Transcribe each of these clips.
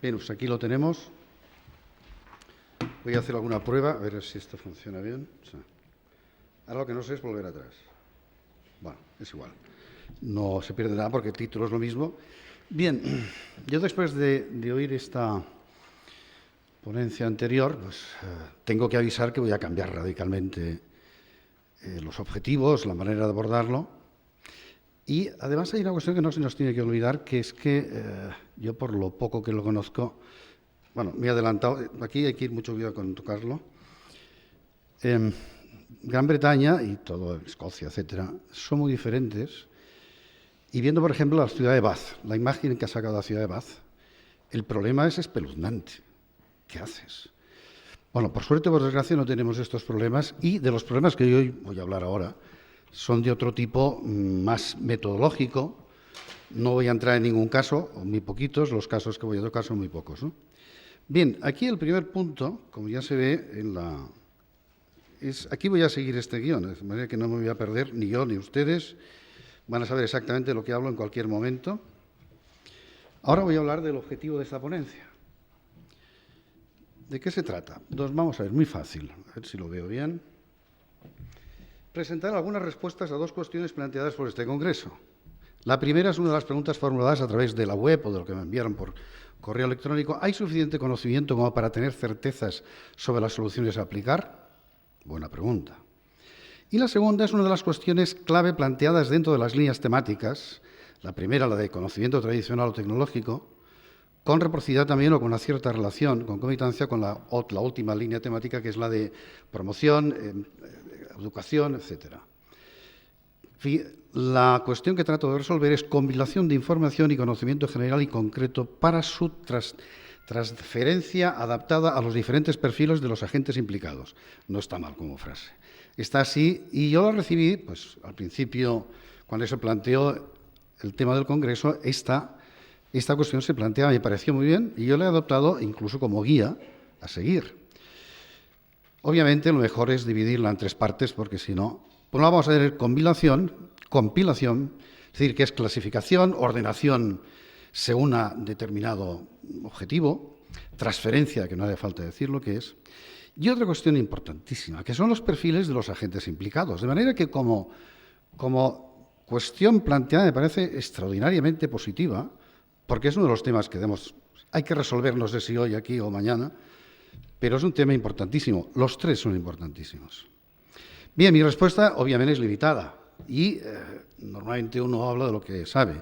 Bien, pues aquí lo tenemos. Voy a hacer alguna prueba, a ver si esto funciona bien. Sí. Ahora lo que no sé es volver atrás. Bueno, es igual. No se pierde nada porque el título es lo mismo. Bien, yo después de oír esta ponencia anterior, pues tengo que avisar que voy a cambiar radicalmente los objetivos, la manera de abordarlo. Y además hay una cuestión que no se nos tiene que olvidar, que es que yo, por lo poco que lo conozco, bueno, me he adelantado, aquí hay que ir mucho cuidado con tocarlo. Gran Bretaña y todo Escocia, etcétera, son muy diferentes. Y viendo, por ejemplo, la ciudad de Bath, la imagen que ha sacado la ciudad de Bath, el problema es espeluznante. ¿Qué haces? Bueno, por suerte o por desgracia no tenemos estos problemas, y de los problemas que yo hoy voy a hablar ahora son de otro tipo, más metodológico. No voy a entrar en ningún caso, o muy poquitos, los casos que voy a tocar son muy pocos, ¿no? Bien, aquí el primer punto, como ya se ve aquí voy a seguir este guión, de manera que no me voy a perder, ni yo ni ustedes. Van a saber exactamente lo que hablo en cualquier momento. Ahora voy a hablar del objetivo de esta ponencia. ¿De qué se trata? Vamos a ver, muy fácil, a ver si lo veo bien. Presentar algunas respuestas a dos cuestiones planteadas por este congreso. La primera es una de las preguntas formuladas a través de la web o de lo que me enviaron por correo electrónico. ¿Hay suficiente conocimiento como para tener certezas sobre las soluciones a aplicar? Buena pregunta. Y la segunda es una de las cuestiones clave planteadas dentro de las líneas temáticas. La primera, la de conocimiento tradicional o tecnológico, con reciprocidad también o con una cierta relación, concomitancia con la última línea temática, que es la de promoción, educación, etcétera. La cuestión que trato de resolver es compilación de información y conocimiento general y concreto para su transferencia adaptada a los diferentes perfiles de los agentes implicados. No está mal como frase. Está así, y yo lo recibí, pues al principio, cuando se planteó el tema del Congreso, esta cuestión se planteaba, me pareció muy bien, y yo la he adoptado incluso como guía a seguir. Obviamente, lo mejor es dividirla en tres partes, porque si no, pues no vamos a tener compilación, es decir, que es clasificación, ordenación según un determinado objetivo, transferencia, que no hace falta decir lo que es, y otra cuestión importantísima, que son los perfiles de los agentes implicados. De manera que como cuestión planteada me parece extraordinariamente positiva, porque es uno de los temas que hay que resolver, no sé si hoy, aquí o mañana, pero es un tema importantísimo. Los tres son importantísimos. Bien, mi respuesta obviamente es limitada y normalmente uno habla de lo que sabe.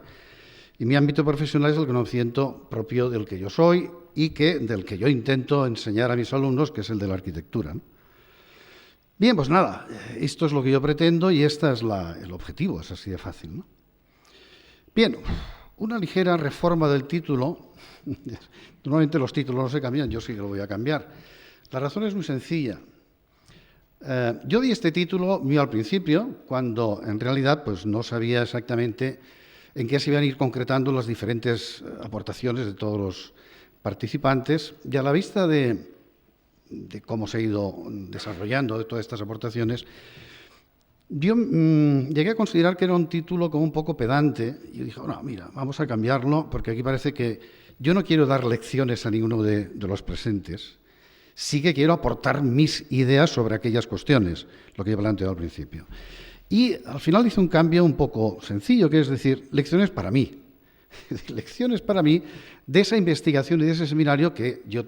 Y mi ámbito profesional es el conocimiento propio del que yo soy y del que yo intento enseñar a mis alumnos, que es el de la arquitectura, ¿no? Bien, pues nada, esto es lo que yo pretendo y este es el objetivo, es así de fácil, ¿no? Bien, una ligera reforma del título. Normalmente los títulos no se cambian, yo sí que lo voy a cambiar. La razón es muy sencilla. Yo di este título mío al principio, cuando en realidad pues no sabía exactamente en qué se iban a ir concretando las diferentes aportaciones de todos los participantes, y a la vista de cómo se ha ido desarrollando de todas estas aportaciones, yo llegué a considerar que era un título como un poco pedante, y yo dije, no, mira, vamos a cambiarlo, porque aquí parece que yo no quiero dar lecciones a ninguno de los presentes, sí que quiero aportar mis ideas sobre aquellas cuestiones, lo que yo planteado al principio. Y al final hice un cambio un poco sencillo, que es decir, lecciones para mí. Lecciones para mí de esa investigación y de ese seminario, que yo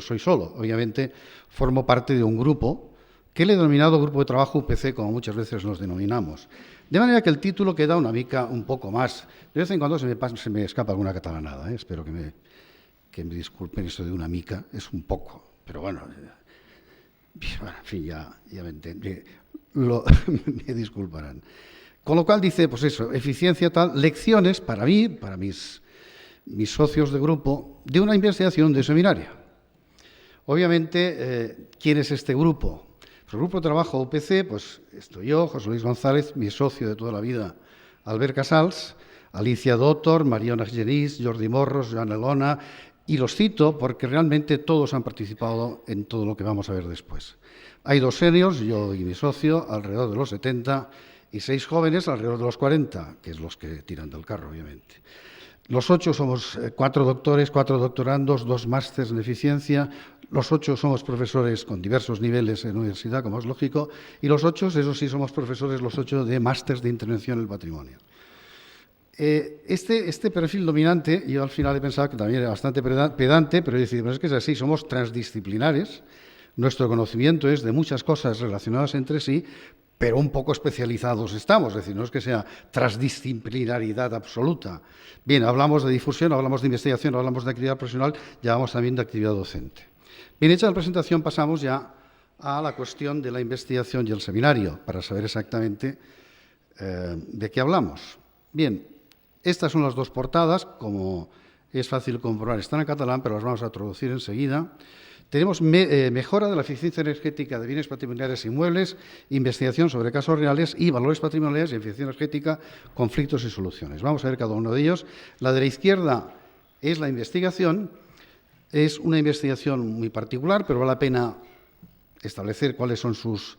soy solo. Obviamente formo parte de un grupo que le he denominado Grupo de Trabajo UPC, como muchas veces nos denominamos. De manera que el título queda una mica un poco más. De vez en cuando se me escapa alguna catalanada, ¿eh? Espero que me disculpen, eso de una mica, es un poco. Pero bueno, en fin, ya me entendí. Me disculparán. Con lo cual dice, pues eso, eficiencia tal, lecciones para mí, para mis socios de grupo, de una investigación de seminario. Obviamente, ¿quién es este grupo? Pues el Grupo de Trabajo UPC, pues estoy yo, José Luis González, mi socio de toda la vida, Albert Casals, Alicia Dottor, Mariona Genís, Jordi Morros, Joan Elona, y los cito porque realmente todos han participado en todo lo que vamos a ver después. Hay 2 seniors, yo y mi socio, alrededor de los 70, y 6 jóvenes alrededor de los 40, que es los que tiran del carro, obviamente. Los 8 somos 4 doctores, 4 doctorandos, 2 másters en eficiencia. Los 8 somos profesores con diversos niveles en la universidad, como es lógico. Y los 8, eso sí, somos profesores, los 8 de másters de intervención en el patrimonio. Este perfil dominante, yo al final he pensado que también era bastante pedante, pero he decidido, es que es así, somos transdisciplinares, nuestro conocimiento es de muchas cosas relacionadas entre sí, pero un poco especializados estamos, es decir, no es que sea transdisciplinaridad absoluta. Bien, hablamos de difusión, hablamos de investigación, hablamos de actividad profesional y hablamos también de actividad docente. Bien, hecha la presentación, pasamos ya a la cuestión de la investigación y el seminario, para saber exactamente de qué hablamos. Bien, estas son las dos portadas, como es fácil comprobar, están en catalán, pero las vamos a traducir enseguida. Tenemos mejora de la eficiencia energética de bienes patrimoniales e inmuebles, investigación sobre casos reales y valores patrimoniales y eficiencia energética, conflictos y soluciones. Vamos a ver cada uno de ellos. La de la izquierda es la investigación. Es una investigación muy particular, pero vale la pena establecer cuáles son sus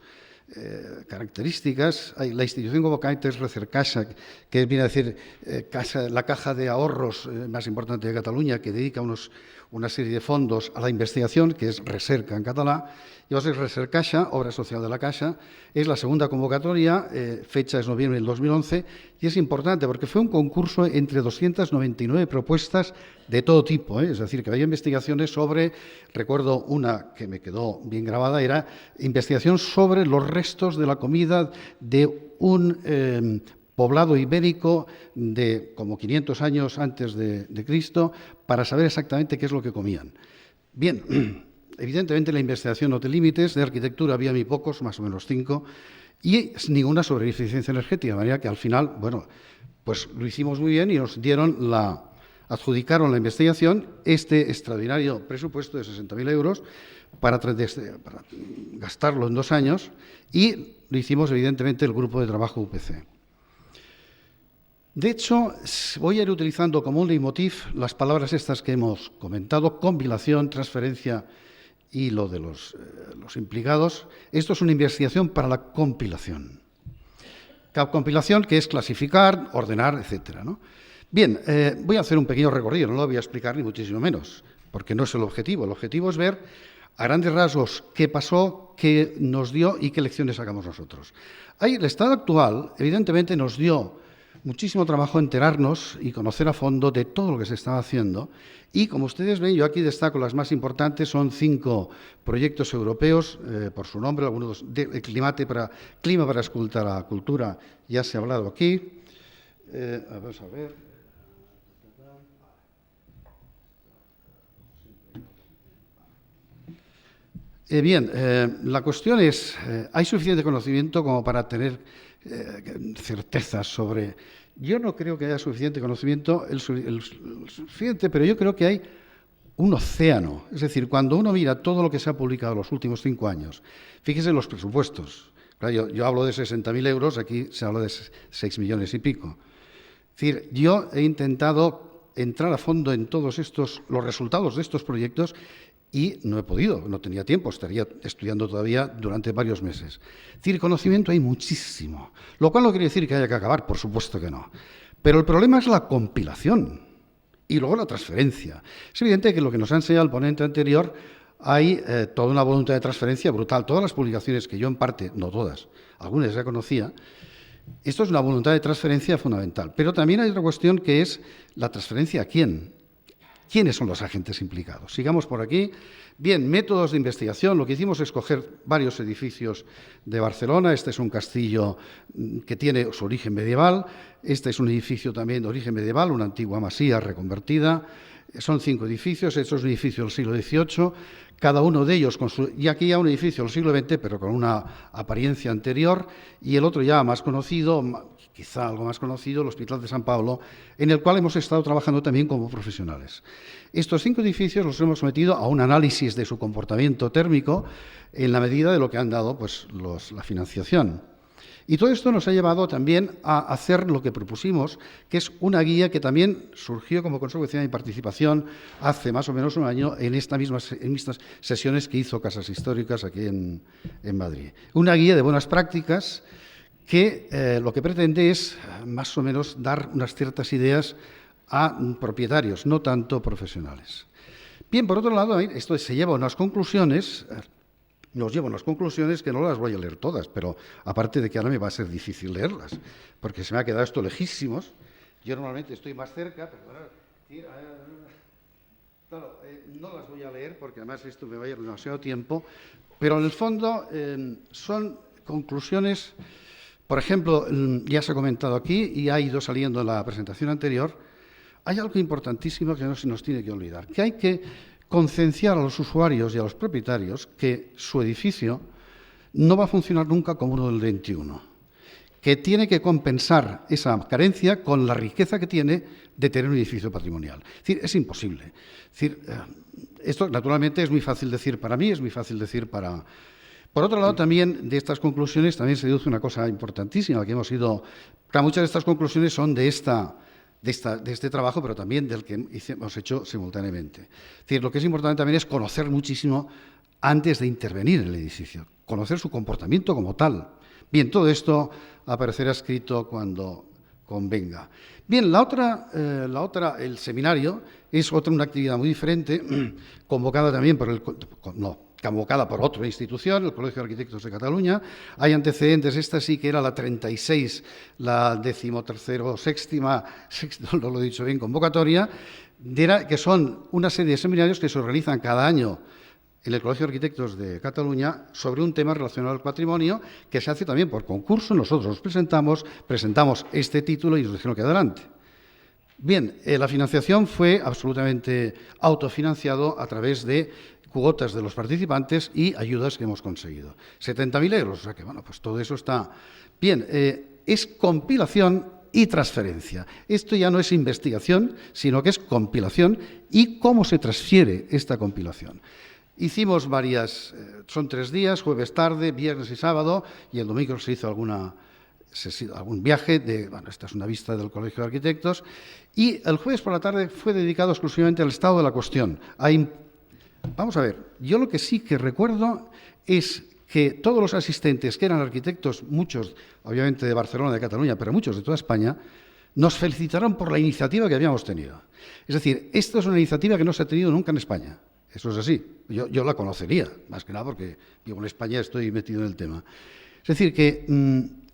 características. La institución convocante es Recercaixa, que viene a decir la caja de ahorros más importante de Cataluña, que dedica una serie de fondos a la investigación, que es Recerca en catalán. Y va a ser Recercaixa, obra social de la Caixa. Es la segunda convocatoria, fecha es noviembre del 2011, y es importante porque fue un concurso entre 299 propuestas de todo tipo, es decir, que había investigaciones sobre, recuerdo una que me quedó bien grabada, era investigación sobre los restos de la comida de un poblado ibérico de como 500 años antes de Cristo, para saber exactamente qué es lo que comían. Bien, evidentemente la investigación no tiene límites, de arquitectura había muy pocos, más o menos 5, y ninguna sobre eficiencia energética, de manera que al final, bueno, pues lo hicimos muy bien y nos adjudicaron la investigación este extraordinario presupuesto de 60.000 euros para gastarlo en 2 años, y lo hicimos evidentemente el grupo de trabajo UPC. De hecho, voy a ir utilizando como un leitmotiv las palabras estas que hemos comentado: compilación, transferencia y lo de los implicados. Esto es una investigación para la compilación. Compilación, que es clasificar, ordenar, etcétera, ¿no? Bien, voy a hacer un pequeño recorrido, no lo voy a explicar ni muchísimo menos, porque no es el objetivo. El objetivo es ver a grandes rasgos qué pasó, qué nos dio y qué lecciones sacamos nosotros. Ahí, el estado actual, evidentemente, nos dio muchísimo trabajo enterarnos y conocer a fondo de todo lo que se estaba haciendo. Y, como ustedes ven, yo aquí destaco las más importantes, son 5 proyectos europeos, por su nombre, algunos de Clima para escultar la cultura, ya se ha hablado aquí. Vamos a ver. Bien, la cuestión es, ¿hay suficiente conocimiento como para tener certezas sobre? Yo no creo que haya suficiente conocimiento, el suficiente, pero yo creo que hay un océano. Es decir, cuando uno mira todo lo que se ha publicado en los últimos 5 años, fíjese en los presupuestos. Claro, yo hablo de 60.000 euros, aquí se habla de 6 millones y pico. Es decir, yo he intentado entrar a fondo en todos los resultados de estos proyectos, y no he podido, no tenía tiempo, estaría estudiando todavía durante varios meses. Es decir, conocimiento hay muchísimo, lo cual no quiere decir que haya que acabar, por supuesto que no. Pero el problema es la compilación y luego la transferencia. Es evidente que lo que nos ha enseñado el ponente anterior, hay toda una voluntad de transferencia brutal. Todas las publicaciones que yo en parte, no todas, algunas ya conocía, esto es una voluntad de transferencia fundamental. Pero también hay otra cuestión, que es la transferencia a quién. ¿Quiénes son los agentes implicados? Sigamos por aquí. Bien, métodos de investigación. Lo que hicimos es coger varios edificios de Barcelona. Este es un castillo que tiene su origen medieval. Este es un edificio también de origen medieval, una antigua masía reconvertida. Son 5 edificios. Este es un edificio del siglo XVIII. Cada uno de ellos, y aquí ya un edificio del siglo XX, pero con una apariencia anterior, y el otro ya más conocido, quizá algo más conocido, el Hospital de San Pablo, en el cual hemos estado trabajando también como profesionales. Estos 5 edificios los hemos sometido a un análisis de su comportamiento térmico en la medida de lo que han dado pues, la financiación. Y todo esto nos ha llevado también a hacer lo que propusimos, que es una guía que también surgió como consecuencia de mi participación hace más o menos un año en estas sesiones que hizo Casas Históricas aquí en Madrid. Una guía de buenas prácticas que lo que pretende es más o menos dar unas ciertas ideas a propietarios, no tanto profesionales. Bien, por otro lado, esto se lleva a unas conclusiones, que no las voy a leer todas, pero aparte de que ahora me va a ser difícil leerlas, porque se me ha quedado esto lejísimos. Yo normalmente estoy más cerca, claro, no las voy a leer porque además esto me va a llevar demasiado tiempo, pero en el fondo son conclusiones, por ejemplo, ya se ha comentado aquí y ha ido saliendo en la presentación anterior, hay algo importantísimo que no se nos tiene que olvidar, que hay que concienciar a los usuarios y a los propietarios que su edificio no va a funcionar nunca como uno del 21, que tiene que compensar esa carencia con la riqueza que tiene de tener un edificio patrimonial. Es decir, es imposible. Es decir, esto naturalmente es muy fácil decir para mí, es muy fácil decir para... Por otro lado, también de estas conclusiones también se deduce una cosa importantísima que hemos ido... Muchas de estas conclusiones son de este trabajo, pero también del que hemos hecho simultáneamente. Es decir, lo que es importante también es conocer muchísimo antes de intervenir en el edificio, conocer su comportamiento como tal. Bien, todo esto aparecerá escrito cuando convenga. Bien, el seminario es una actividad muy diferente, convocada también convocada por otra institución, el Colegio de Arquitectos de Cataluña. Hay antecedentes, esta sí que era la 36, la 13ª, no lo he dicho bien, convocatoria, que son una serie de seminarios que se realizan cada año en el Colegio de Arquitectos de Cataluña sobre un tema relacionado al patrimonio, que se hace también por concurso. Nosotros nos presentamos este título y nos dijeron que adelante. Bien, la financiación fue absolutamente autofinanciado a través de cuotas de los participantes y ayudas que hemos conseguido. 70.000 euros, o sea que, bueno, pues todo eso está bien. Es compilación y transferencia. Esto ya no es investigación, sino que es compilación y cómo se transfiere esta compilación. Hicimos son 3 días, jueves tarde, viernes y sábado, y el domingo se hizo algún viaje, esta es una vista del Colegio de Arquitectos, y el jueves por la tarde fue dedicado exclusivamente al estado de la cuestión. Vamos a ver, yo lo que sí que recuerdo es que todos los asistentes, que eran arquitectos, muchos obviamente de Barcelona, de Cataluña, pero muchos de toda España, nos felicitaron por la iniciativa que habíamos tenido. Es decir, esta es una iniciativa que no se ha tenido nunca en España. Eso es así. Yo la conocería, más que nada porque vivo en España, estoy metido en el tema. Es decir, que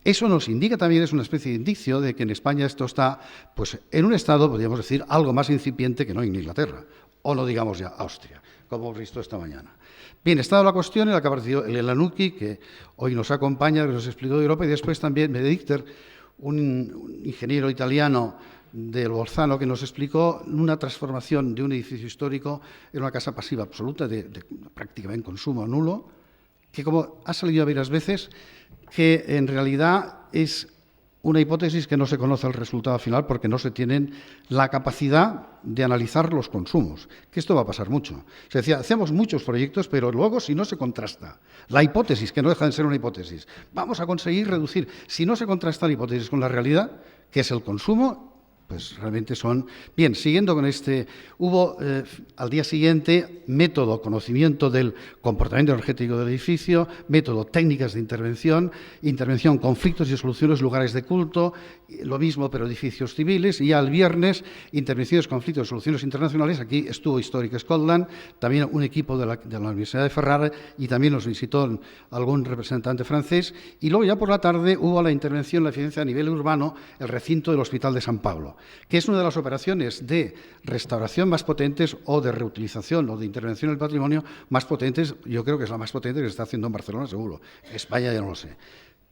eso nos indica también, es una especie de indicio de que en España esto está pues, en un estado, podríamos decir, algo más incipiente que no en Inglaterra, o no digamos ya Austria, como hemos visto esta mañana. Bien, estado la cuestión en la que apareció Elena Nucchi, que hoy nos acompaña, que nos explicó de Europa, y después también Benedicter, un ingeniero italiano del Bolzano, que nos explicó una transformación de un edificio histórico en una casa pasiva absoluta, de prácticamente consumo nulo, que como ha salido varias veces, que en realidad es una hipótesis que no se conoce el resultado final porque no se tienen la capacidad de analizar los consumos, que esto va a pasar mucho. Se decía, hacemos muchos proyectos, pero luego si no se contrasta la hipótesis, que no deja de ser una hipótesis, vamos a conseguir reducir. Si no se contrasta la hipótesis con la realidad, que es el consumo, pues realmente son... Bien, siguiendo con hubo al día siguiente método, conocimiento del comportamiento energético del edificio, método, técnicas de intervención, conflictos y soluciones, lugares de culto, lo mismo pero edificios civiles, y ya el viernes, intervenciones, conflictos y soluciones internacionales. Aquí estuvo Historic Scotland, también un equipo de la Universidad de Ferrara, y también nos visitó algún representante francés, y luego ya por la tarde hubo la intervención, la eficiencia a nivel urbano, el recinto del Hospital de San Pablo, que es una de las operaciones de restauración más potentes o de reutilización o de intervención en el patrimonio más potentes. Yo creo que es la más potente que se está haciendo en Barcelona, seguro. En España ya no lo sé.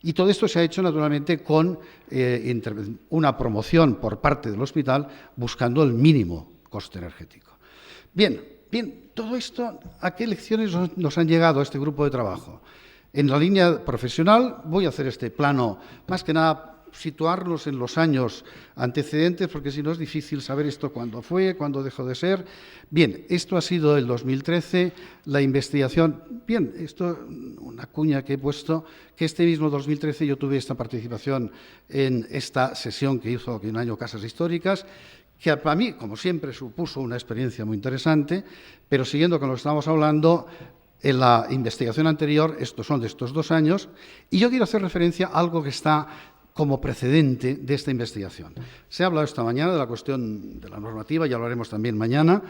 Y todo esto se ha hecho naturalmente con una promoción por parte del hospital buscando el mínimo coste energético. Bien, todo esto, ¿a qué lecciones nos han llegado a este grupo de trabajo? En la línea profesional voy a hacer este plano, más que nada situarnos en los años antecedentes, porque si no es difícil saber esto cuándo fue, cuándo dejó de ser. Bien, esto ha sido el 2013, la investigación. Bien, esto, una cuña que he puesto, que este mismo 2013 yo tuve esta participación en esta sesión que hizo aquí un año Casas Históricas, que para mí, como siempre, supuso una experiencia muy interesante, pero siguiendo con lo que estamos hablando, en la investigación anterior, estos son de estos 2 años, y yo quiero hacer referencia a algo que está como precedente de esta investigación. Se ha hablado esta mañana de la cuestión de la normativa, ya lo haremos también mañana.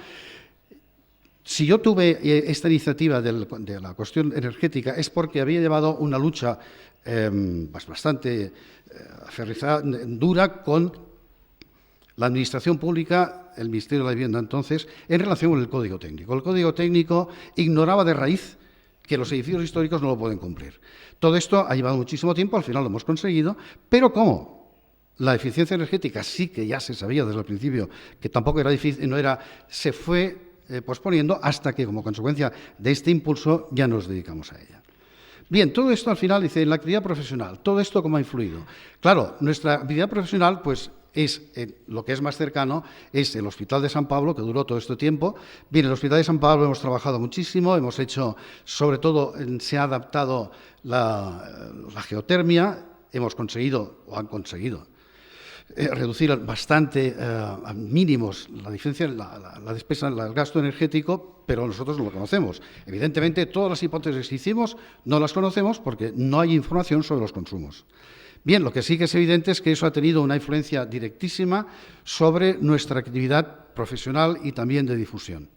Si yo tuve esta iniciativa de la cuestión energética es porque había llevado una lucha bastante aferrizada, dura con la Administración Pública, el Ministerio de la Vivienda entonces, en relación con el Código Técnico. El Código Técnico ignoraba de raíz que los edificios históricos no lo pueden cumplir. Todo esto ha llevado muchísimo tiempo, al final lo hemos conseguido, pero ¿cómo? La eficiencia energética sí que ya se sabía desde el principio que tampoco era difícil, se fue posponiendo hasta que, como consecuencia de este impulso, ya nos dedicamos a ella. Bien, todo esto al final dice, en la actividad profesional, ¿todo esto cómo ha influido? Claro, nuestra actividad profesional, pues, es lo que es más cercano, es el Hospital de San Pablo, que duró todo este tiempo. Bien, en el Hospital de San Pablo hemos trabajado muchísimo, hemos hecho, sobre todo, se ha adaptado la geotermia, hemos conseguido, o han conseguido, reducir bastante a mínimos la diferencia, la despesa, el gasto energético, pero nosotros no lo conocemos. Evidentemente, todas las hipótesis que hicimos no las conocemos porque no hay información sobre los consumos. Bien, lo que sí que es evidente es que eso ha tenido una influencia directísima sobre nuestra actividad profesional y también de difusión.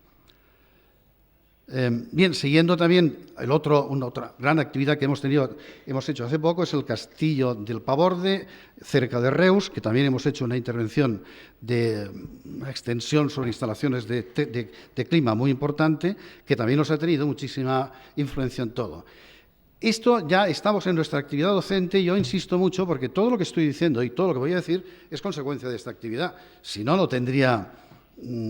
Bien, siguiendo también una otra gran actividad que hemos hecho hace poco es el Castillo del Paborde, cerca de Reus, que también hemos hecho una intervención de una extensión sobre instalaciones de clima muy importante, que también nos ha tenido muchísima influencia en todo. Esto ya estamos en nuestra actividad docente y yo insisto mucho porque todo lo que estoy diciendo y todo lo que voy a decir es consecuencia de esta actividad. Si no, no tendría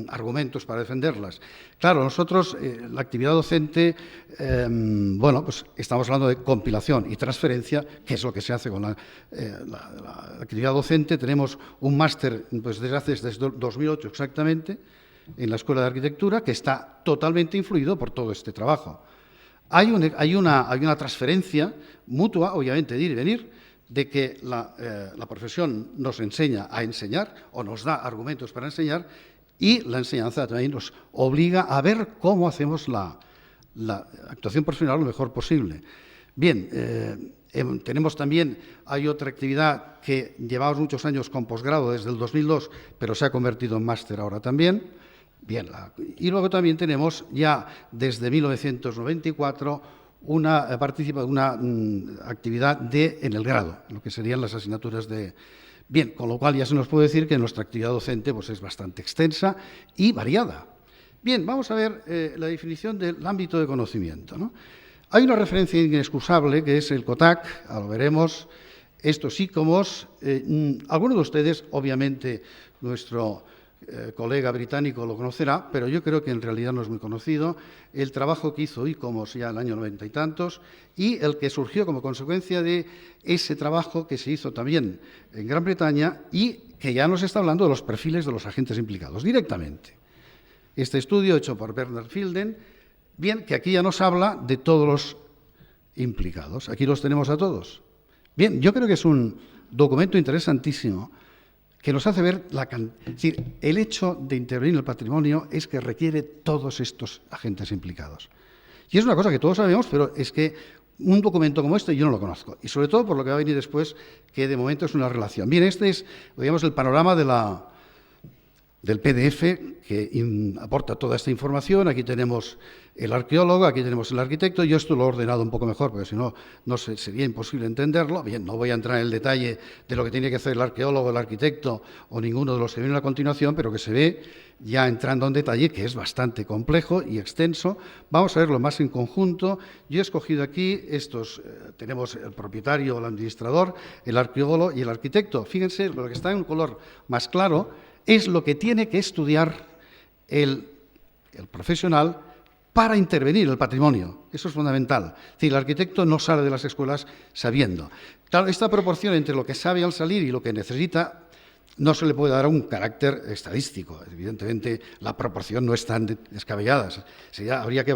argumentos para defenderlas. Claro, nosotros, la actividad docente, pues estamos hablando de compilación y transferencia, que es lo que se hace con la actividad docente. Tenemos un máster pues, desde 2008 exactamente en la Escuela de Arquitectura que está totalmente influido por todo este trabajo. Hay una transferencia mutua, obviamente, de ir y venir, de que la profesión nos enseña a enseñar o nos da argumentos para enseñar y la enseñanza también nos obliga a ver cómo hacemos la actuación profesional lo mejor posible. Bien, tenemos también, hay otra actividad que llevamos muchos años con posgrado desde el 2002, pero se ha convertido en máster ahora también. Bien, y luego también tenemos ya desde 1994 una actividad en el grado, lo que serían las asignaturas de... Bien, con lo cual ya se nos puede decir que nuestra actividad docente pues, es bastante extensa y variada. Bien, vamos a ver la definición del ámbito de conocimiento, ¿no? Hay una referencia inexcusable que es el COTAC, lo veremos, estos ICOMOS. Algunos de ustedes, obviamente, nuestro colega británico lo conocerá, pero yo creo que en realidad no es muy conocido, el trabajo que hizo ICOMOS ya en el año 90 y tantos y el que surgió como consecuencia de ese trabajo que se hizo también en Gran Bretaña y que ya nos está hablando de los perfiles de los agentes implicados directamente. Este estudio hecho por Bernard Filden, bien, que aquí ya nos habla de todos los implicados. Aquí los tenemos a todos. Bien, yo creo que es un documento interesantísimo que nos hace ver es decir, el hecho de intervenir en el patrimonio es que requiere todos estos agentes implicados. Y es una cosa que todos sabemos, pero es que un documento como este yo no lo conozco. Y sobre todo por lo que va a venir después, que de momento es una relación. Bien, este es, digamos, el panorama del PDF que aporta toda esta información. Aquí tenemos el arqueólogo, aquí tenemos el arquitecto. Yo esto lo he ordenado un poco mejor, porque si no, sería imposible entenderlo. Bien, no voy a entrar en el detalle de lo que tiene que hacer el arqueólogo, el arquitecto o ninguno de los que vienen a continuación, pero que se ve ya entrando en detalle, que es bastante complejo y extenso. Vamos a verlo más en conjunto. Yo he escogido aquí tenemos el propietario, el administrador, el arqueólogo y el arquitecto. Fíjense, lo que está en un color más claro es lo que tiene que estudiar el profesional para intervenir el patrimonio. Eso es fundamental. Es decir, el arquitecto no sale de las escuelas sabiendo. Claro, esta proporción entre lo que sabe al salir y lo que necesita no se le puede dar un carácter estadístico. Evidentemente, la proporción no es tan descabellada. Habría que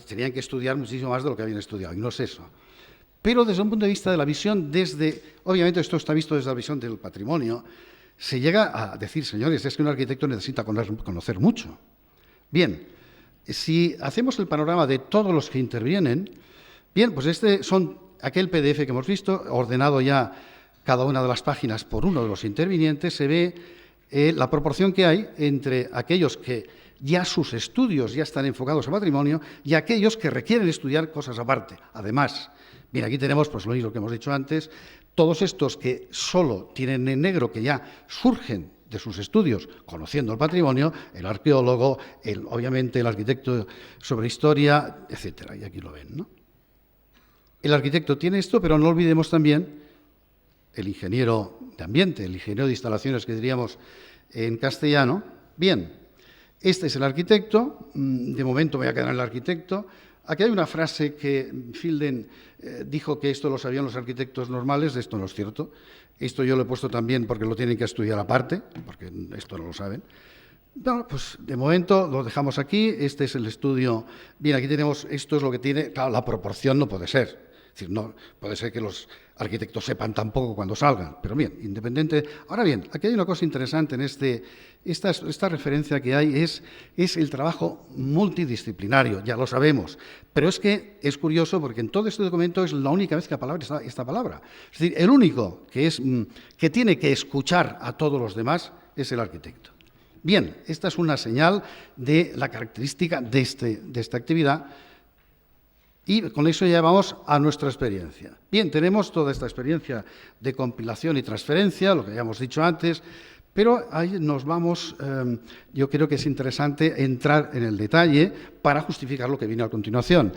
tenían que estudiar muchísimo más de lo que habían estudiado, y no es eso. Pero desde un punto de vista de la visión, obviamente esto está visto desde la visión del patrimonio, se llega a decir, señores, es que un arquitecto necesita conocer mucho. Bien, si hacemos el panorama de todos los que intervienen, bien, pues son aquel PDF que hemos visto, ordenado ya cada una de las páginas por uno de los intervinientes, se ve la proporción que hay entre aquellos que ya sus estudios ya están enfocados a patrimonio y aquellos que requieren estudiar cosas aparte. Además, bien, aquí tenemos, pues lo mismo que hemos dicho antes, todos estos que solo tienen en negro, que ya surgen de sus estudios conociendo el patrimonio, el arqueólogo, obviamente el arquitecto sobre historia, etcétera. Y aquí lo ven, ¿no? El arquitecto tiene esto, pero no olvidemos también el ingeniero de ambiente, el ingeniero de instalaciones, que diríamos en castellano. Bien, este es el arquitecto. De momento me voy a quedar en el arquitecto. Aquí hay una frase que Filden dijo que esto lo sabían los arquitectos normales. Esto no es cierto. Esto yo lo he puesto también porque lo tienen que estudiar aparte, porque esto no lo saben. Bueno, pues de momento lo dejamos aquí. Este es el estudio. Bien, aquí tenemos, esto es lo que tiene. Claro, la proporción no puede ser. Es decir, no puede ser que los arquitectos sepan tampoco cuando salgan, pero bien, independiente. Ahora bien, aquí hay una cosa interesante en esta referencia que hay, es el trabajo multidisciplinario, ya lo sabemos, pero es que es curioso porque en todo este documento es la única vez que aparece esta palabra. Es decir, el único que tiene que escuchar a todos los demás es el arquitecto. Bien, esta es una señal de la característica de esta actividad. Y con eso ya vamos a nuestra experiencia. Bien, tenemos toda esta experiencia de compilación y transferencia, lo que ya hemos dicho antes, pero ahí nos vamos, yo creo que es interesante entrar en el detalle para justificar lo que viene a continuación.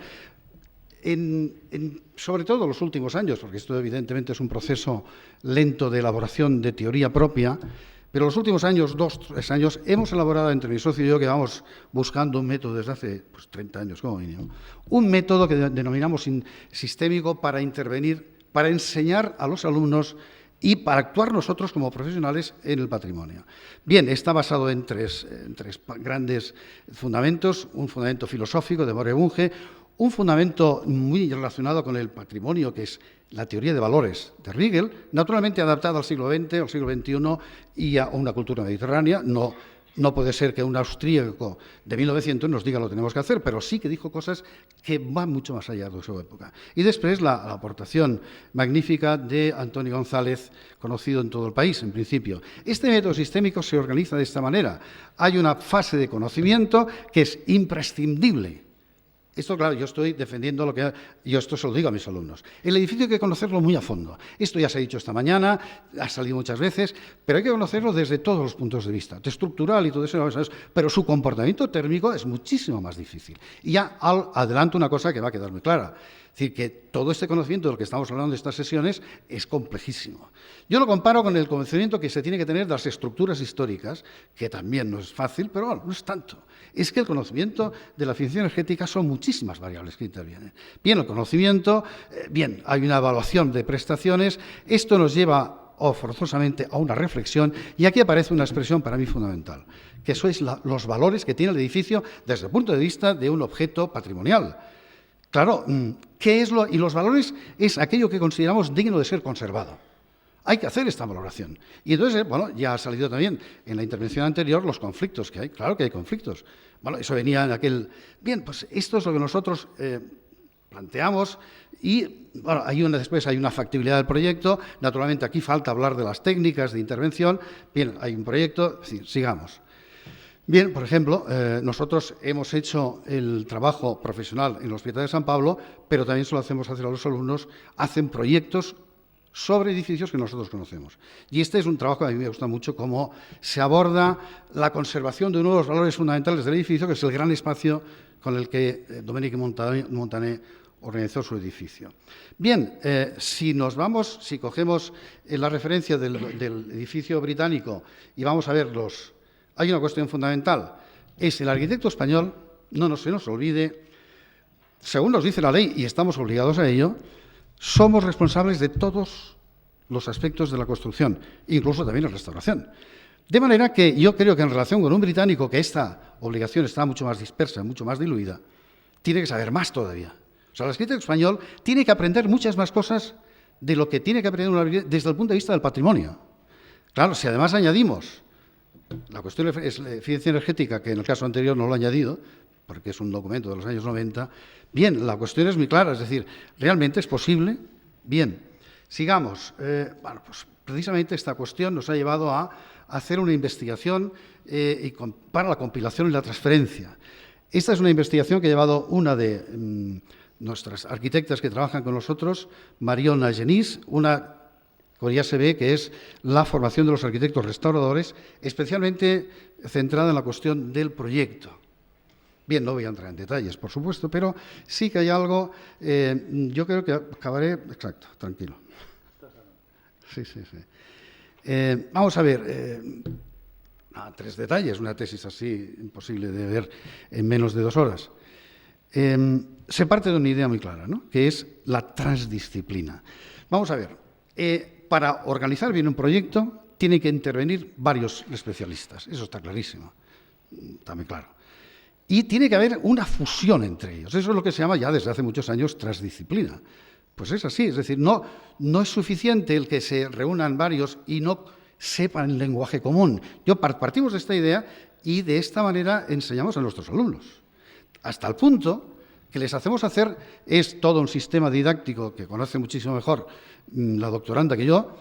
Sobre todo en los últimos años, porque esto evidentemente es un proceso lento de elaboración de teoría propia, pero en los últimos años, 2 o 3 años, hemos elaborado entre mi socio y yo, que vamos buscando un método desde hace 30 años como mínimo, un método que denominamos sistémico para intervenir, para enseñar a los alumnos y para actuar nosotros como profesionales en el patrimonio. Bien, está basado en tres grandes fundamentos: un fundamento filosófico de Moore Bunge, un fundamento muy relacionado con el patrimonio, que es la teoría de valores de Riegel, naturalmente adaptada al siglo XX, al siglo XXI y a una cultura mediterránea. No puede ser que un austríaco de 1900 nos diga lo que tenemos que hacer, pero sí que dijo cosas que van mucho más allá de su época. Y después la aportación magnífica de Antonio González, conocido en todo el país, en principio. Este método sistémico se organiza de esta manera. Hay una fase de conocimiento que es imprescindible. Esto, claro, yo estoy defendiendo lo que... Yo esto se lo digo a mis alumnos. El edificio hay que conocerlo muy a fondo. Esto ya se ha dicho esta mañana, ha salido muchas veces, pero hay que conocerlo desde todos los puntos de vista. De estructural y todo eso, ¿sabes? Pero su comportamiento térmico es muchísimo más difícil. Y ya adelanto una cosa que va a quedar muy clara. Es decir, que todo este conocimiento del que estamos hablando en estas sesiones es complejísimo. Yo lo comparo con el conocimiento que se tiene que tener de las estructuras históricas, que también no es fácil, pero bueno, no es tanto. Es que el conocimiento de la eficiencia energética son muchísimas variables que intervienen. Bien, el conocimiento, bien, hay una evaluación de prestaciones, esto nos lleva forzosamente a una reflexión, y aquí aparece una expresión para mí fundamental, que eso es los valores que tiene el edificio desde el punto de vista de un objeto patrimonial. Claro, ¿qué es y los valores es aquello que consideramos digno de ser conservado? Hay que hacer esta valoración. Y entonces, bueno, ya ha salido también en la intervención anterior los conflictos que hay. Claro que hay conflictos. Bueno, eso venía en aquel... Bien, pues esto es lo que nosotros planteamos y, bueno, después hay una factibilidad del proyecto. Naturalmente, aquí falta hablar de las técnicas de intervención. Bien, hay un proyecto, sí, sigamos. Bien, por ejemplo, nosotros hemos hecho el trabajo profesional en el Hospital de San Pablo, pero también se lo hacemos hacer a los alumnos, hacen proyectos sobre edificios que nosotros conocemos. Y este es un trabajo que a mí me gusta mucho, cómo se aborda la conservación de uno de los valores fundamentales del edificio, que es el gran espacio con el que Dominique Montané organizó su edificio. Bien, si cogemos la referencia del edificio británico y vamos a ver hay una cuestión fundamental, es el arquitecto español, no se nos olvide, según nos dice la ley, y estamos obligados a ello, somos responsables de todos los aspectos de la construcción, incluso también la restauración. De manera que yo creo que en relación con un británico, que esta obligación está mucho más dispersa, mucho más diluida, tiene que saber más todavía. O sea, el arquitecto español tiene que aprender muchas más cosas de lo que tiene que aprender desde el punto de vista del patrimonio. Claro, si además añadimos la cuestión es la eficiencia energética, que en el caso anterior no lo he añadido, porque es un documento de los años 90, bien, la cuestión es muy clara, es decir, ¿realmente es posible? Bien, Sigamos. Bueno, pues precisamente esta cuestión nos ha llevado a hacer una investigación para la compilación y la transferencia. Esta es una investigación que ha llevado una de nuestras arquitectas que trabajan con nosotros, Mariona Genís, una, como ya se ve, que es la formación de los arquitectos restauradores, especialmente centrada en la cuestión del proyecto. Bien, no voy a entrar en detalles, por supuesto, pero sí que hay algo, yo creo que acabaré, exacto, tranquilo. Sí. Vamos a ver, 3 detalles, una tesis así imposible de ver en menos de 2 horas. Se parte de una idea muy clara, ¿no?, que es la transdisciplina. Vamos a ver, para organizar bien un proyecto tienen que intervenir varios especialistas, eso está clarísimo, está muy claro. Y tiene que haber una fusión entre ellos, eso es lo que se llama ya desde hace muchos años transdisciplina. Pues es así, es decir, no es suficiente el que se reúnan varios y no sepan el lenguaje común. Partimos de esta idea y de esta manera enseñamos a nuestros alumnos, hasta el punto que les hacemos hacer, es todo un sistema didáctico que conoce muchísimo mejor la doctoranda que yo.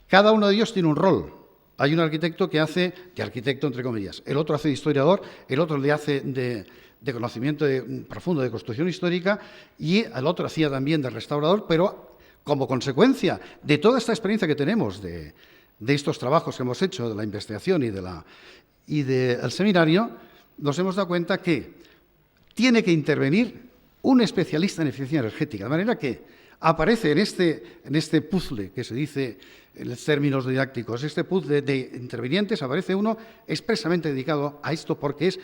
Cada uno de ellos tiene un rol. Hay un arquitecto que hace de arquitecto, entre comillas, el otro hace de historiador, el otro le hace de conocimiento profundo de construcción histórica y el otro hacía también de restaurador, pero como consecuencia de toda esta experiencia que tenemos de estos trabajos que hemos hecho, de la investigación y del seminario, nos hemos dado cuenta que tiene que intervenir un especialista en eficiencia energética, de manera que aparece en este puzzle que se dice en términos didácticos, este puzzle de intervinientes, aparece uno expresamente dedicado a esto porque es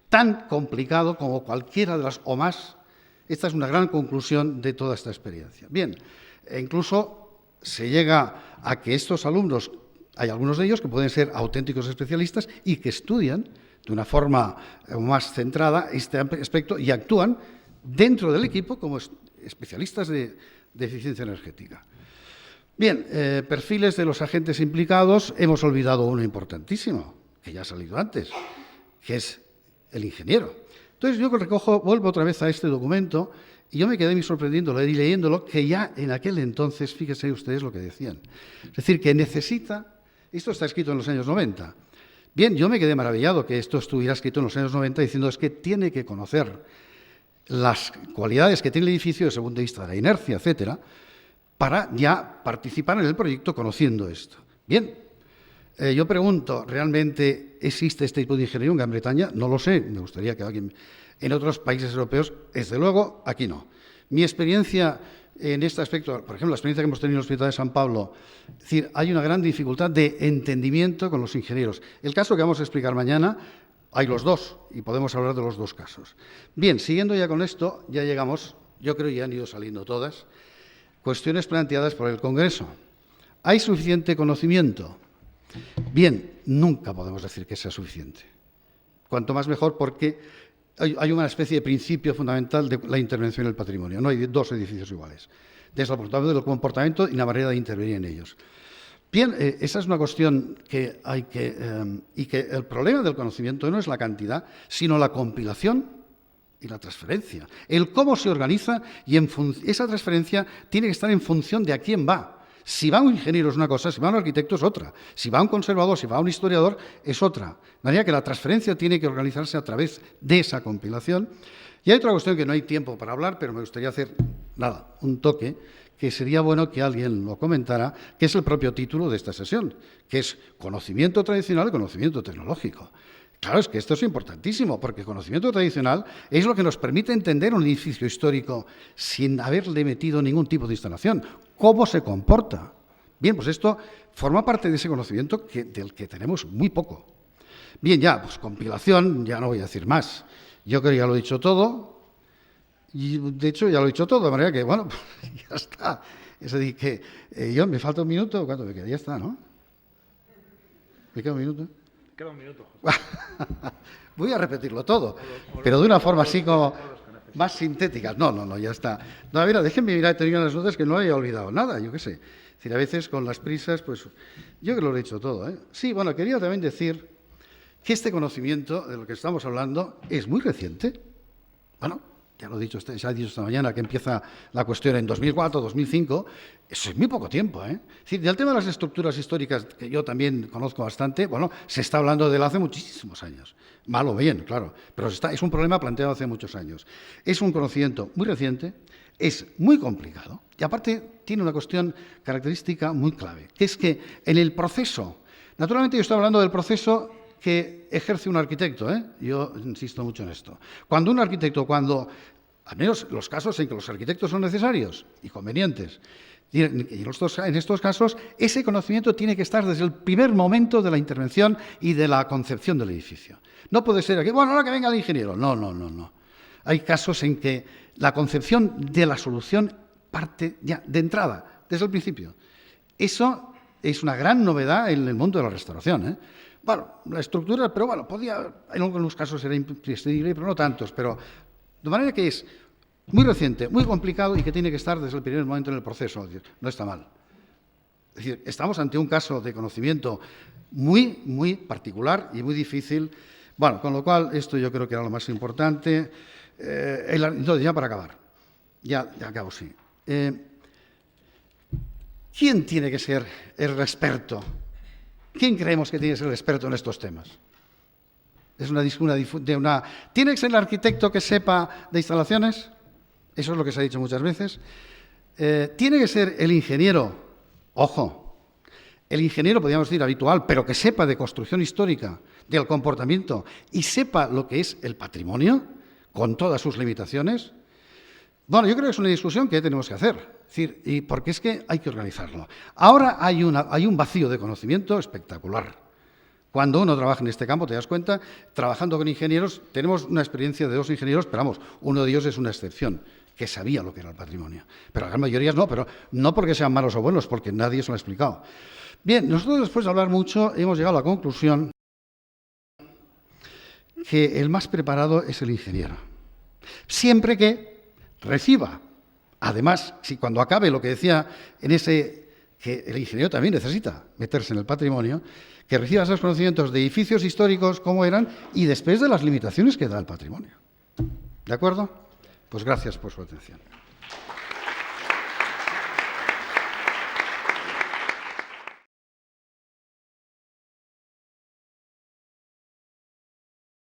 tan complicado como cualquiera de las o más. Esta es una gran conclusión de toda esta experiencia. Bien, incluso se llega a que estos alumnos, hay algunos de ellos que pueden ser auténticos especialistas y que estudian de una forma más centrada este aspecto y actúan dentro del equipo como especialistas de eficiencia energética. Bien, perfiles de los agentes implicados. Hemos olvidado uno importantísimo, que ya ha salido antes, que es el ingeniero. Entonces yo vuelvo otra vez a este documento y yo me quedé muy sorprendiéndolo y leyéndolo, que ya en aquel entonces, fíjense ustedes lo que decían. Es decir, que necesita, esto está escrito en los años 90. Bien, yo me quedé maravillado que esto estuviera escrito en los años 90 diciendo es que tiene que conocer las cualidades que tiene el edificio desde el punto de vista de la inercia, etcétera, para ya participar en el proyecto conociendo esto. Bien, yo pregunto, ¿realmente existe este tipo de ingeniería en Gran Bretaña? No lo sé, me gustaría que alguien en otros países europeos, desde luego, aquí no. Mi experiencia en este aspecto, por ejemplo, la experiencia que hemos tenido en el Hospital de San Pablo, es decir, hay una gran dificultad de entendimiento con los ingenieros. El caso que vamos a explicar mañana, hay los dos, y podemos hablar de los dos casos. Bien, siguiendo ya con esto, ya llegamos, yo creo que ya han ido saliendo todas, cuestiones planteadas por el Congreso. ¿Hay suficiente conocimiento? Bien, nunca podemos decir que sea suficiente. Cuanto más mejor, porque hay una especie de principio fundamental de la intervención en el patrimonio. No hay dos edificios iguales, desde el punto de vista del comportamiento y la manera de intervenir en ellos. Bien, esa es una cuestión que hay y que el problema del conocimiento no es la cantidad, sino la compilación y la transferencia. El cómo se organiza y esa transferencia tiene que estar en función de a quién va. Si va un ingeniero es una cosa, si va un arquitecto es otra, si va un conservador, si va un historiador es otra. De manera que la transferencia tiene que organizarse a través de esa compilación. Y hay otra cuestión que no hay tiempo para hablar, pero me gustaría hacer, un toque, que sería bueno que alguien lo comentara, que es el propio título de esta sesión, que es conocimiento tradicional y conocimiento tecnológico. Claro, es que esto es importantísimo, porque el conocimiento tradicional es lo que nos permite entender un edificio histórico sin haberle metido ningún tipo de instalación. ¿Cómo se comporta? Bien, pues esto forma parte de ese conocimiento del que tenemos muy poco. Bien, ya, pues compilación, ya no voy a decir más. Yo creo que ya lo he dicho todo, y de hecho ya lo he dicho todo, de manera que, bueno, ya está. Es decir, que yo me falta un minuto, ¿cuánto me queda? Ya está, ¿no? ¿Me queda un minuto? Queda un minuto, José. Voy a repetirlo todo, pero de una forma así como más sintética. No, ya está. No, mira, déjenme mirar, tenía las notas que no haya olvidado nada, yo qué sé. Es decir, a veces con las prisas, pues yo que lo he dicho todo, ¿eh? Sí, bueno, quería también decir que este conocimiento de lo que estamos hablando es muy reciente. Bueno, ya lo he dicho, se ha dicho esta mañana que empieza la cuestión en 2004, 2005, eso es muy poco tiempo, ¿eh? Es decir, del tema de las estructuras históricas, que yo también conozco bastante, bueno, se está hablando de él hace muchísimos años. Mal o bien, claro, pero es un problema planteado hace muchos años. Es un conocimiento muy reciente, es muy complicado y aparte tiene una cuestión característica muy clave, que es que en el proceso, naturalmente yo estoy hablando del proceso que ejerce un arquitecto, ¿eh? Yo insisto mucho en esto. Cuando un arquitecto, al menos los casos en que los arquitectos son necesarios y convenientes, y en estos casos, ese conocimiento tiene que estar desde el primer momento de la intervención y de la concepción del edificio. No puede ser aquí, bueno, ahora que venga el ingeniero. No. Hay casos en que la concepción de la solución parte ya de entrada, desde el principio. Eso es una gran novedad en el mundo de la restauración, ¿eh? Bueno, la estructura, pero bueno, en algunos casos era imprescindible, pero no tantos. Pero de manera que es muy reciente, muy complicado y que tiene que estar desde el primer momento en el proceso. Es decir, no está mal. Es decir, estamos ante un caso de conocimiento muy, muy particular y muy difícil. Bueno, con lo cual, esto yo creo que era lo más importante. Entonces, ya para acabar, ya acabo, sí. ¿Quién tiene que ser el experto? ¿Quién creemos que tiene que ser el experto en estos temas? ¿Tiene que ser el arquitecto que sepa de instalaciones? Eso es lo que se ha dicho muchas veces. ¿Tiene que ser el ingeniero? Ojo, el ingeniero, podríamos decir, habitual, pero que sepa de construcción histórica, del comportamiento y sepa lo que es el patrimonio, con todas sus limitaciones. Bueno, yo creo que es una discusión que tenemos que hacer, es decir, porque es que hay que organizarlo. Ahora hay un vacío de conocimiento espectacular. Cuando uno trabaja en este campo, te das cuenta, trabajando con ingenieros, tenemos una experiencia de 2 ingenieros, pero vamos, uno de ellos es una excepción, que sabía lo que era el patrimonio. Pero la gran mayoría no, pero no porque sean malos o buenos, porque nadie se lo ha explicado. Bien, nosotros después de hablar mucho hemos llegado a la conclusión que el más preparado es el ingeniero. Siempre que reciba, además, si cuando acabe lo que decía que el ingeniero también necesita meterse en el patrimonio, que reciba esos conocimientos de edificios históricos, cómo eran, y después de las limitaciones que da el patrimonio. ¿De acuerdo? Pues gracias por su atención.